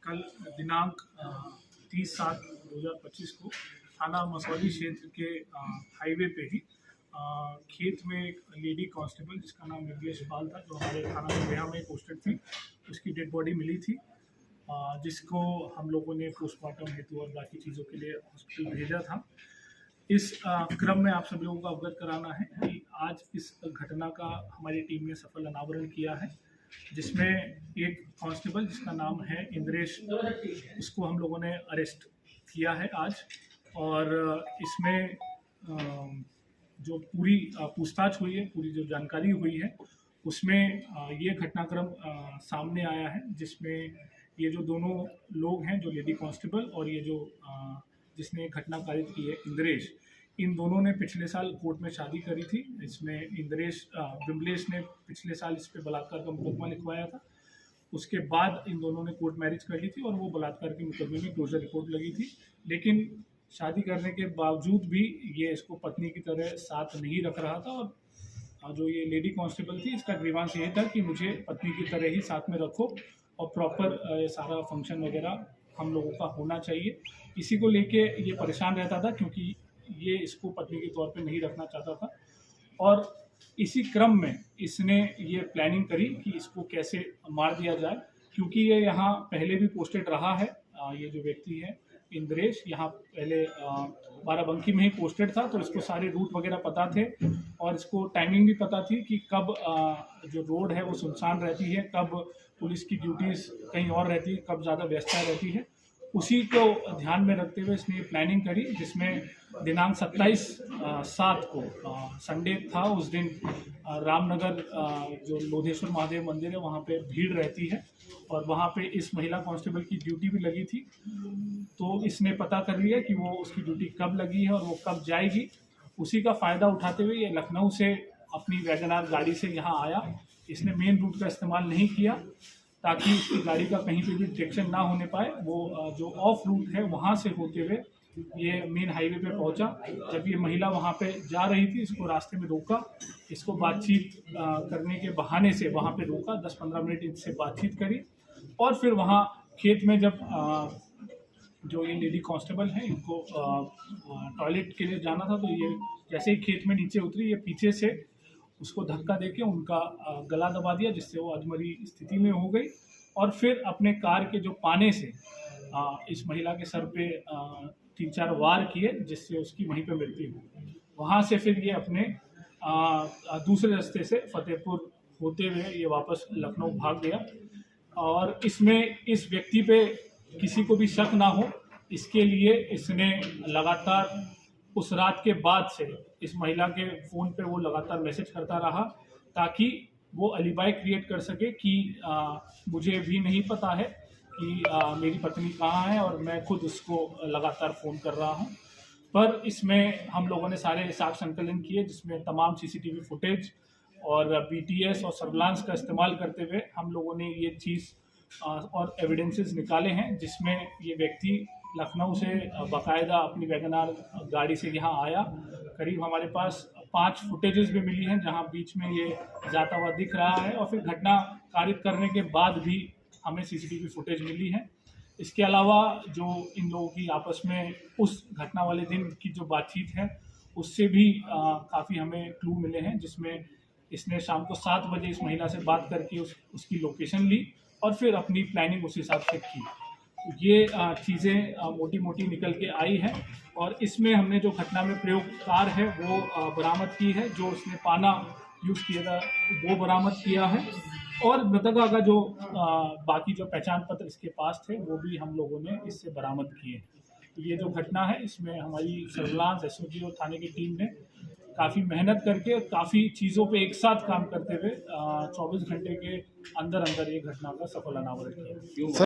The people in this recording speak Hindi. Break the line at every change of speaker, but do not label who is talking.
कल दिनांक 30/7/2025 को थाना मसौली क्षेत्र के हाईवे पे ही खेत में एक लेडी कांस्टेबल जिसका नाम योगेश पाल था, जो हमारे थाना लोहिया में पोस्टेड थी, उसकी डेड बॉडी मिली थी, जिसको हम लोगों ने पोस्टमार्टम हेतु और बाकी चीज़ों के लिए हॉस्पिटल भेजा था। इस क्रम में आप सभी लोगों को अवगत कराना है कि आज इस घटना का हमारी टीम ने सफल अनावरण किया है, जिसमें एक कांस्टेबल जिसका नाम है इंद्रेश, उसको हम लोगों ने अरेस्ट किया है आज। और इसमें जो पूरी पूछताछ हुई है, पूरी जो जानकारी हुई है, उसमें ये घटनाक्रम सामने आया है, जिसमें ये जो दोनों लोग हैं, जो लेडी कांस्टेबल और ये जो जिसने घटना कारित की है इंद्रेश, इन दोनों ने पिछले साल कोर्ट में शादी करी थी। इसमें विमलेश ने पिछले साल इस पे बलात्कार का मुकदमा लिखवाया था। उसके बाद इन दोनों ने कोर्ट मैरिज कर ली थी और वो बलात्कार के मुकदमे में क्लोजर रिपोर्ट लगी थी। लेकिन शादी करने के बावजूद भी ये इसको पत्नी की तरह साथ नहीं रख रहा था, और जो ये लेडी कांस्टेबल थी, इसका ग्रीवांस ये था कि मुझे पत्नी की तरह ही साथ में रखो और प्रॉपर सारा फंक्शन वगैरह हम लोगों का होना चाहिए। इसी को लेके ये परेशान रहता था, क्योंकि ये इसको पत्नी के तौर पे नहीं रखना चाहता था। और इसी क्रम में इसने ये प्लानिंग करी कि इसको कैसे मार दिया जाए, क्योंकि ये यहाँ पहले भी पोस्टेड रहा है। ये जो व्यक्ति है इंद्रेश, यहाँ पहले बाराबंकी में ही पोस्टेड था, तो इसको सारे रूट वगैरह पता थे और इसको टाइमिंग भी पता थी कि कब जो रोड है वो सुनसान रहती है, कब पुलिस की ड्यूटीज़ कहीं और रहती है, कब ज़्यादा व्यस्तता रहती है। उसी को ध्यान में रखते हुए इसने प्लानिंग करी, जिसमें दिनांक 27/7 को संडे था। उस दिन रामनगर जो लोधेश्वर महादेव मंदिर है, वहाँ पे भीड़ रहती है और वहाँ पे इस महिला कांस्टेबल की ड्यूटी भी लगी थी। तो इसने पता कर लिया कि वो उसकी ड्यूटी कब लगी है और वो कब जाएगी। उसी का फ़ायदा उठाते हुए ये लखनऊ से अपनी वैगनार गाड़ी से यहाँ आया। इसने मेन रूट का इस्तेमाल नहीं किया, ताकि इसकी गाड़ी का कहीं पे भी डिटेक्शन ना होने पाए। वो जो ऑफ रूट है वहाँ से होते हुए ये मेन हाईवे पे पहुँचा। जब ये महिला वहाँ पे जा रही थी, इसको रास्ते में रोका, इसको बातचीत करने के बहाने से वहाँ पे रोका, 10-15 मिनट इनसे बातचीत करी। और फिर वहाँ खेत में जब जो ये लेडी कांस्टेबल है, इनको टॉयलेट के लिए जाना था, तो ये जैसे ही खेत में नीचे उतरी, ये पीछे से उसको धक्का देके उनका गला दबा दिया, जिससे वो अधमरी स्थिति में हो गई। और फिर अपने कार के जो पाने से इस महिला के सर पे 3-4 वार किए, जिससे उसकी वहीं पे मृत्यु हुई। वहाँ से फिर ये अपने दूसरे रास्ते से फतेहपुर होते हुए ये वापस लखनऊ भाग गया। और इसमें इस व्यक्ति पे किसी को भी शक ना हो, इसके लिए इसने लगातार उस रात के बाद से इस महिला के फ़ोन पे वो लगातार मैसेज करता रहा, ताकि वो अलीबाई क्रिएट कर सके कि मुझे भी नहीं पता है कि मेरी पत्नी कहाँ है और मैं खुद उसको लगातार फ़ोन कर रहा हूँ। पर इसमें हम लोगों ने सारे साक्ष्य संकलन किए, जिसमें तमाम सीसीटीवी फुटेज और बीटीएस और सर्विलांस का इस्तेमाल करते हुए हम लोगों ने ये चीज़ और एविडेंसेस निकाले हैं, जिसमें ये व्यक्ति लखनऊ से बाकायदा अपनी वैगनार गाड़ी से यहाँ आया। करीब हमारे पास 5 फुटेजेस भी मिली हैं, जहाँ बीच में ये जाता हुआ दिख रहा है, और फिर घटना कारित करने के बाद भी हमें सीसीटीवी फुटेज मिली है। इसके अलावा जो इन लोगों की आपस में उस घटना वाले दिन की जो बातचीत है, उससे भी काफ़ी हमें क्लू मिले हैं, जिसमें इसने शाम को 7 बजे इस महिला से बात करके उसकी लोकेशन ली और फिर अपनी प्लानिंग उस हिसाब से की। ये चीज़ें मोटी मोटी निकल के आई हैं, और इसमें हमने जो घटना में प्रयोग कार है वो बरामद की है। जो उसने पाना यूज़ किया था वो बरामद किया है, और मृतका का जो बाकी जो पहचान पत्र इसके पास थे वो भी हम लोगों ने इससे बरामद किए। तो ये जो घटना है, इसमें हमारी सर्विलांस एसओजी और थाने की टीम ने काफ़ी मेहनत करके काफ़ी चीज़ों पे एक साथ काम करते हुए 24 घंटे के अंदर अंदर ये घटना का सफल अनावरण किया।